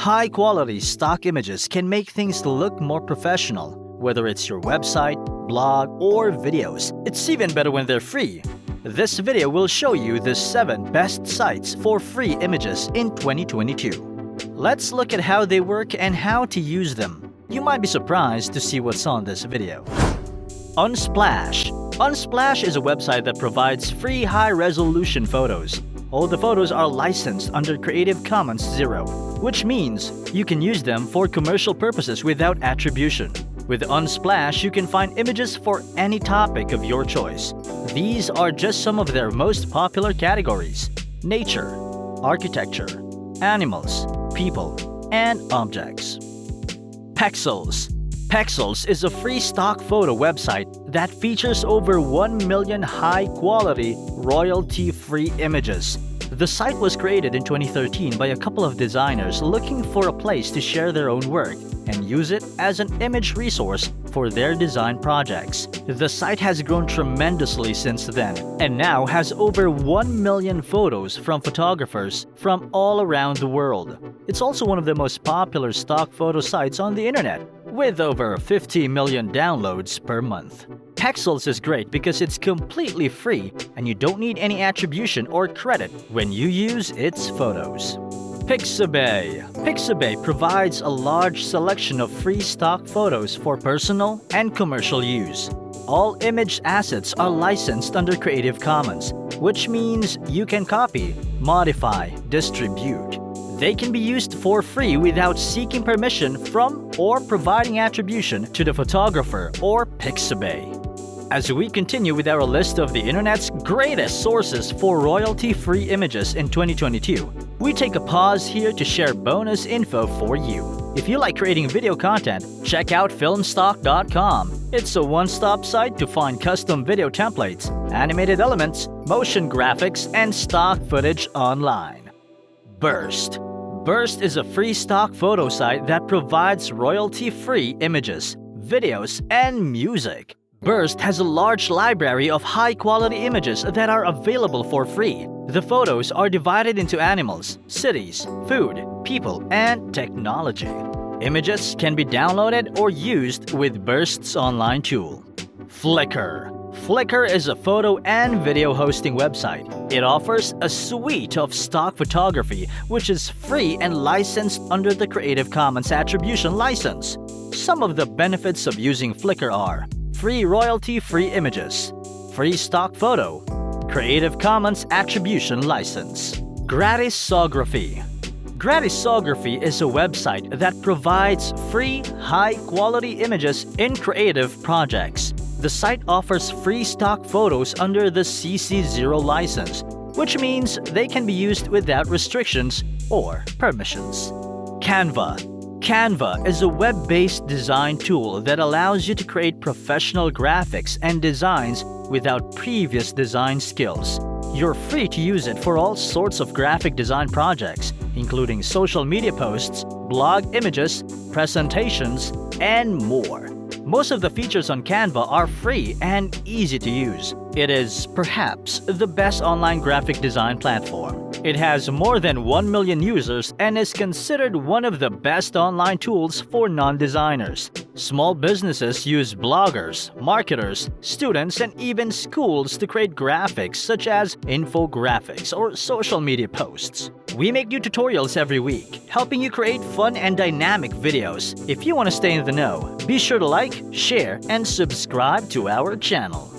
High-quality stock images can make things look more professional, whether it's your website, blog, or videos. It's even better when they're free. This video will show you the 7 best sites for free images in 2022. Let's look at how they work and how to use them. You might be surprised to see what's on this video. Unsplash. Unsplash is a website that provides free high-resolution photos. All the photos are licensed under Creative Commons 0, which means you can use them for commercial purposes without attribution. With Unsplash, you can find images for any topic of your choice. These are just some of their most popular categories: nature, architecture, animals, people, and objects. Pexels. Pexels is a free stock photo website that features over 1 million high-quality, royalty-free images. The site was created in 2013 by a couple of designers looking for a place to share their own work and use it as an image resource for their design projects. The site has grown tremendously since then and now has over 1 million photos from photographers from all around the world. It's also one of the most popular stock photo sites on the internet, with over 50 million downloads per month. Pexels is great because it's completely free and you don't need any attribution or credit when you use its photos. Pixabay. Pixabay provides a large selection of free stock photos for personal and commercial use. All image assets are licensed under Creative Commons, which means you can copy, modify, distribute. They can be used for free without seeking permission from or providing attribution to the photographer or Pixabay. As we continue with our list of the internet's greatest sources for royalty-free images in 2022, we take a pause here to share bonus info for you. If you like creating video content, check out Filmstock.com. It's a one-stop site to find custom video templates, animated elements, motion graphics, and stock footage online. Burst. Burst is a free stock photo site that provides royalty-free images, videos, and music. Burst has a large library of high-quality images that are available for free. The photos are divided into animals, cities, food, people, and technology. Images can be downloaded or used with Burst's online tool. Flickr. Flickr is a photo and video hosting website. It offers a suite of stock photography, which is free and licensed under the Creative Commons Attribution License. Some of the benefits of using Flickr are free royalty-free images, free stock photo, Creative Commons Attribution License. Gratisography. Gratisography is a website that provides free, high-quality images in creative projects. The site offers free stock photos under the CC0 license, which means they can be used without restrictions or permissions. Canva. Canva is a web-based design tool that allows you to create professional graphics and designs without previous design skills. You're free to use it for all sorts of graphic design projects, including social media posts, blog images, presentations, and more. Most of the features on Canva are free and easy to use. It is perhaps the best online graphic design platform. It has more than 1 million users and is considered one of the best online tools for non-designers. Small businesses use bloggers, marketers, students, and even schools to create graphics such as infographics or social media posts. We make new tutorials every week, helping you create fun and dynamic videos. If you want to stay in the know, be sure to like, share, and subscribe to our channel.